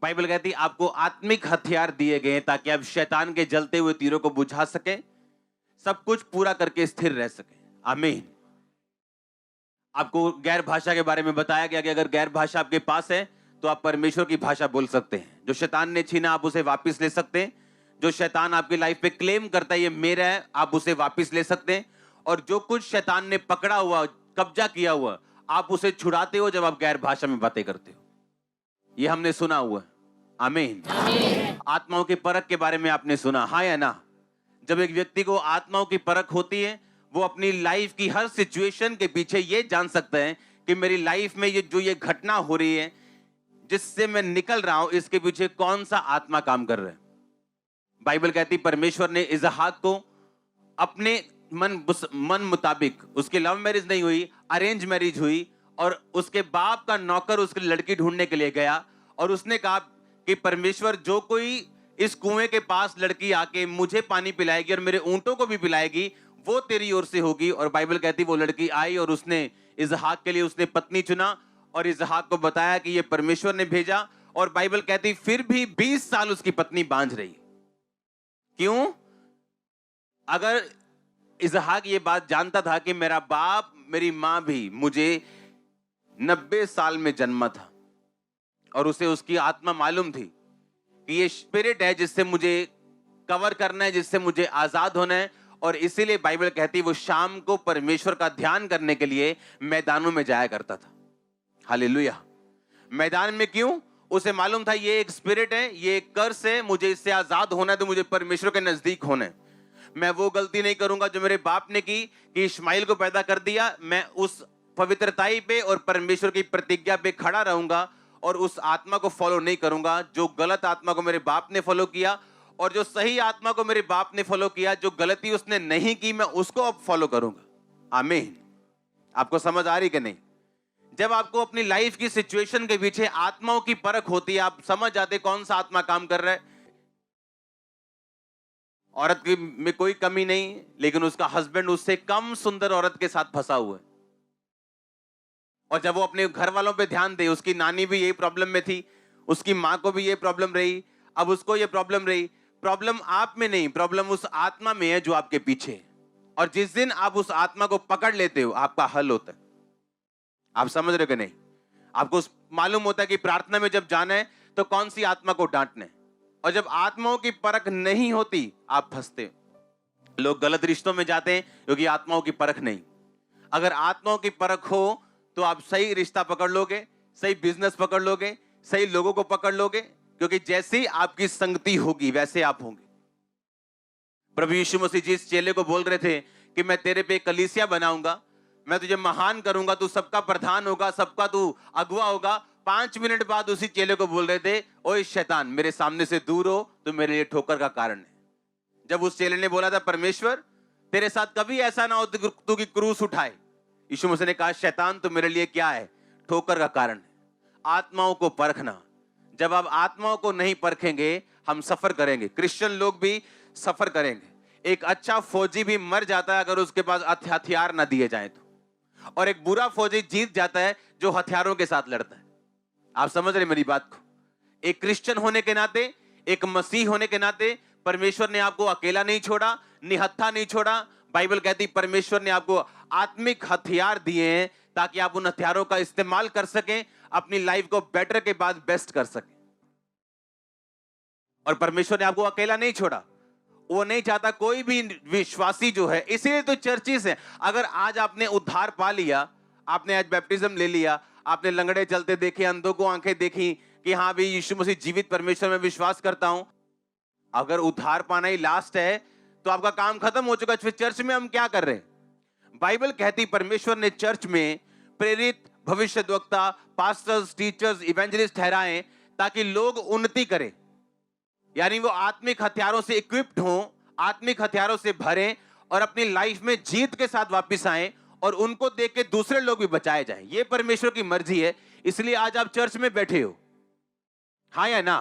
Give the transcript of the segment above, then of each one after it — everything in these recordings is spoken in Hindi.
बाइबल कहती है आपको आत्मिक हथियार दिए गए हैं ताकि आप शैतान के जलते हुए तीरों को बुझा सकें, सब कुछ पूरा करके स्थिर रह सकें। आमीन। आपको गैर भाषा के बारे में बताया गया कि अगर गैर भाषा आपके पास है तो आप परमेश्वर की भाषा बोल सकते हैं। जो शैतान ने छीना आप उसे वापस ले सकते हैं। जो शैतान आपकी लाइफ पे क्लेम करता है ये मेरा है, आप उसे वापस ले सकते हैं। और जो कुछ शैतान ने पकड़ा हुआ, कब्जा किया हुआ, आप उसे छुड़ाते हो जब आप गैर भाषा में बातें करते हो। ये हमने सुना हुआ है। आमीन। आत्माओं की परख के बारे में आपने सुना, हाँ या ना? जब एक व्यक्ति को आत्माओं की परख होती है, वो अपनी लाइफ की हर सिचुएशन के पीछे ये जान सकते हैं कि मेरी लाइफ में ये घटना हो रही है, जिससे मैं निकल रहा हूं, इसके पीछे कौन सा आत्मा काम कर रहा है। बाइबल कहती परमेश्वर ने इसहाक को अपने मन मुताबिक, उसकी लव मैरिज नहीं हुई, अरेंज मैरिज हुई, और उसके बाप का नौकर उसके लड़की ढूंढने के लिए गया और उसने कहा कि परमेश्वर, जो कोई इस कुएं के पास लड़की आके मुझे पानी पिलाएगी और मेरे ऊंटों को भी पिलाएगी, वो तेरी ओर से होगी। और बाइबल कहती वो लड़की आई और उसने इसहाक के लिए उसने पत्नी चुना और इसहाक को बताया कि ये परमेश्वर ने भेजा। और बाइबल कहती फिर भी 20 साल उसकी पत्नी बांझ रही। क्यों? अगर इसहाक ये बात जानता था कि मेरा बाप, मेरी मां भी मुझे 90 साल में जन्मा था और उसे उसकी आत्मा मालूम थी कि ये स्पिरिट है जिससे मुझे कवर करना है, जिससे मुझे आजाद होना है, और इसीलिए बाइबल कहती है वो शाम को परमेश्वर का ध्यान करने के लिए मैदानों में जाया करता था। हालेलुया। मैदान में क्यों? उसे मालूम था ये एक स्पिरिट है, ये एक कर्स है, मुझे इससे आजाद होना है, तो मुझे परमेश्वर के नजदीक होना है। मैं वो गलती नहीं करूंगा जो मेरे बाप ने की कि इश्माइल को पैदा कर दिया। मैं उस पवित्रताई पे और परमेश्वर की प्रतिज्ञा पे खड़ा रहूंगा और उस आत्मा को फॉलो नहीं करूंगा जो गलत आत्मा को मेरे बाप ने फॉलो किया, और जो सही आत्मा को मेरे बाप ने फॉलो किया, जो गलती उसने नहीं की, मैं उसको अब फॉलो करूंगा। आमीन। आपको समझ आ रही कि नहीं? जब आपको अपनी लाइफ की सिचुएशन के पीछे आत्माओं की परख होती है, आप समझ जाते कौन सा आत्मा काम कर रहा है। औरत की में कोई कमी नहीं, लेकिन उसका हस्बैंड उससे कम सुंदर औरत के साथ फंसा हुआ है। और जब वो अपने घर वालों पे ध्यान दे, उसकी नानी भी यही प्रॉब्लम में थी, उसकी मां को भी ये प्रॉब्लम रही, अब उसको ये प्रॉब्लम रही। प्रॉब्लम आप में नहीं, प्रॉब्लम उस आत्मा में है जो आपके पीछे है। और जिस दिन आप उस आत्मा को पकड़ लेते हो, आपका हल होता है। आप समझ रहे हो कि नहीं? आपको मालूम होता है कि प्रार्थना में जब जाना है तो कौन सी आत्मा को डांटना है। और जब आत्माओं की परख नहीं होती, आप फंसते हो। लोग गलत रिश्तों में जाते हैं क्योंकि आत्माओं की परख नहीं। अगर आत्माओं की परख हो तो आप सही रिश्ता पकड़ लोगे, सही बिजनेस पकड़ लोगे, सही लोगों को पकड़ लोगे, क्योंकि जैसी आपकी संगति होगी वैसे आप होंगे। प्रभु यीशु मसीह जिस चेले को बोल रहे थे कि मैं तेरे पे कलीसिया बनाऊंगा, मैं तुझे महान करूंगा, तू सबका प्रधान होगा, सबका तू अगुवा होगा, 5 मिनट बाद उसी चेले को बोल रहे थे, ओए शैतान, मेरे सामने से दूर हो, तो मेरे लिए ठोकर का कारण है। जब उस चेले ने बोला था परमेश्वर तेरे साथ कभी ऐसा ना हो तू की क्रूस उठाए, यीशु मसीह ने कहा शैतान तो मेरे लिए क्या है? ठोकर का कारण है। आत्माओं को परखना। जब आप आत्माओं को नहीं परखेंगे, हम सफर करेंगे। क्रिश्चियन लोग भी सफर करेंगे। एक अच्छा फौजी भी मर जाता है अगर उसके पास हथियार ना दिए जाए तो, और एक बुरा फौजी जीत जाता है जो हथियारों के साथ लड़ता है। आप समझ रहे मेरी बात को? एक क्रिश्चियन होने के नाते, एक मसीह होने के नाते, परमेश्वर ने आपको अकेला नहीं छोड़ा, निहत्था नहीं छोड़ा। बाइबल कहती परमेश्वर ने आपको आत्मिक हथियार दिए हैं ताकि आप उन हथियारों का इस्तेमाल कर सकें, अपनी लाइफ को बेटर के बाद बेस्ट कर सकें। और परमेश्वर ने आपको अकेला नहीं छोड़ा। वो नहीं चाहता कोई भी विश्वासी जो है, इसीलिए तो चर्चिस है। अगर आज आपने उद्धार पा लिया, आपने आज बैप्टिज्म ले लिया, आपने लंगड़े चलते देखे, अंधों को आंखें देखी कि हाँ भी यीशु मसीह जीवित परमेश्वर में विश्वास करता हूं, अगर उद्धार पाना ही लास्ट है तो आपका काम खत्म हो चुका। फिर चर्च में हम क्या कर रहे हैं? बाइबल कहती परमेश्वर ने चर्च में प्रेरित, भविष्यद्वक्ता, पास्टर्स, टीचर्स, इवेंजलिस्ट ठहराएं ताकि लोग उन्नति करें, यानी वो आत्मिक हथियारों से इक्विप्ड हों, आत्मिक हथियारों से भरें और अपनी लाइफ में जीत के साथ वापस आएं, और उनको देख के दूसरे लोग भी बचाए जाएं। ये परमेश्वर की मर्जी है, इसलिए आज आप चर्च में बैठे हो, हाँ या ना?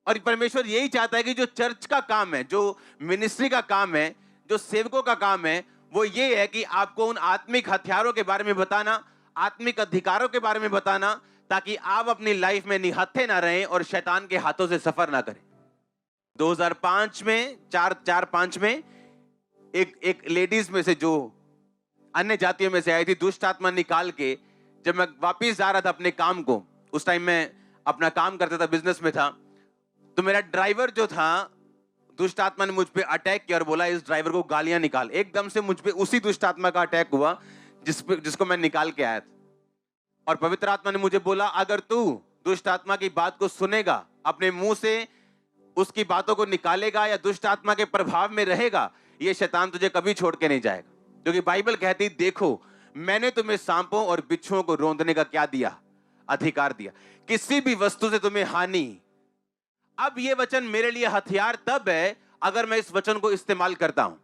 और परमेश्वर यही चाहता है कि जो चर्च का काम है, जो मिनिस्ट्री का काम है, जो सेवकों का काम है, वो ये है कि आपको उन आत्मिक हथियारों के बारे में बताना, आत्मिक अधिकारों के बारे में बताना, ताकि आप अपनी लाइफ में निहत्थे ना रहें और शैतान के हाथों से सफर ना करें। 2005 में 4-5 में एक लेडीज में से जो अन्य जातियों में से आई थी, दुष्ट आत्मा निकाल के जब मैं वापिस जा रहा था अपने काम को, उस टाइम मैं अपना काम करता था, बिजनेस में था, तो मेरा ड्राइवर जो था, दुष्ट आत्मा ने मुझ पे अटैक किया और बोला इस ड्राइवर को गालियां निकाल। एकदम से मुझ पे उसी दुष्ट आत्मा का अटैक हुआ जिसको मैं निकाल के आया था। और पवित्र आत्मा ने मुझे बोला अगर तू दुष्ट आत्मा की बात को सुनेगा, अपने मुंह से उसकी बातों को निकालेगा या दुष्ट आत्मा के प्रभाव में रहेगा, ये शैतान तुझे कभी छोड़ के नहीं जाएगा। क्योंकि बाइबल कहती देखो मैंने तुम्हें सांपों और बिच्छुओं को रौंदने का क्या दिया? अधिकार दिया, किसी भी वस्तु से तुम्हें हानि। अब ये वचन मेरे लिए हथियार तब है अगर मैं इस वचन को इस्तेमाल करता हूं।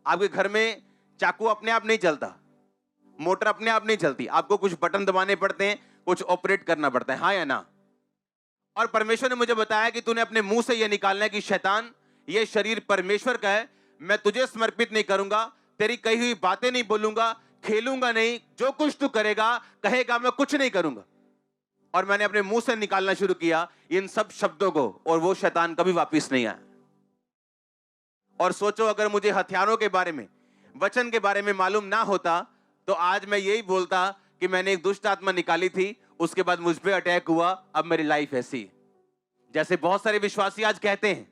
आपके घर में चाकू अपने आप नहीं चलता, मोटर अपने आप नहीं चलती, आपको कुछ बटन दबाने पड़ते हैं, कुछ ऑपरेट करना पड़ता है, हाँ या ना? और परमेश्वर ने मुझे बताया कि तूने अपने मुंह से यह निकालना है कि शैतान, ये शरीर परमेश्वर का है, मैं तुझे समर्पित नहीं करूंगा, तेरी कही हुई बातें नहीं बोलूंगा, खेलूंगा नहीं, जो कुछ तू करेगा कहेगा मैं कुछ नहीं करूंगा। और मैंने अपने मुंह से निकालना शुरू किया इन सब शब्दों को, और वो शैतान कभी वापस नहीं आया। और सोचो अगर मुझे हथियारों के बारे में, वचन के बारे में मालूम ना होता तो आज मैं यही बोलता कि मैंने एक दुष्ट आत्मा निकाली थी, उसके बाद मुझ पे अटैक हुआ, अब मेरी लाइफ ऐसी है। जैसे बहुत सारे विश्वासी आज कहते हैं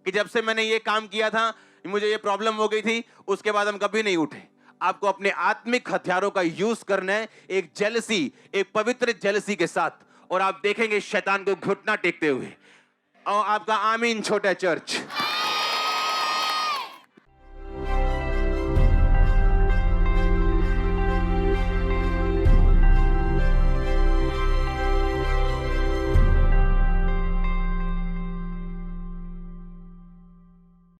कि जब से मैंने ये काम किया था मुझे ये प्रॉब्लम हो गई थी, उसके बाद हम कभी नहीं उठे। आपको अपने आत्मिक हथियारों का यूज करना है, एक जेलसी, एक पवित्र जेलसी के साथ, और आप देखेंगे शैतान को घुटना टेकते हुए। और आपका आमीन छोटा चर्च।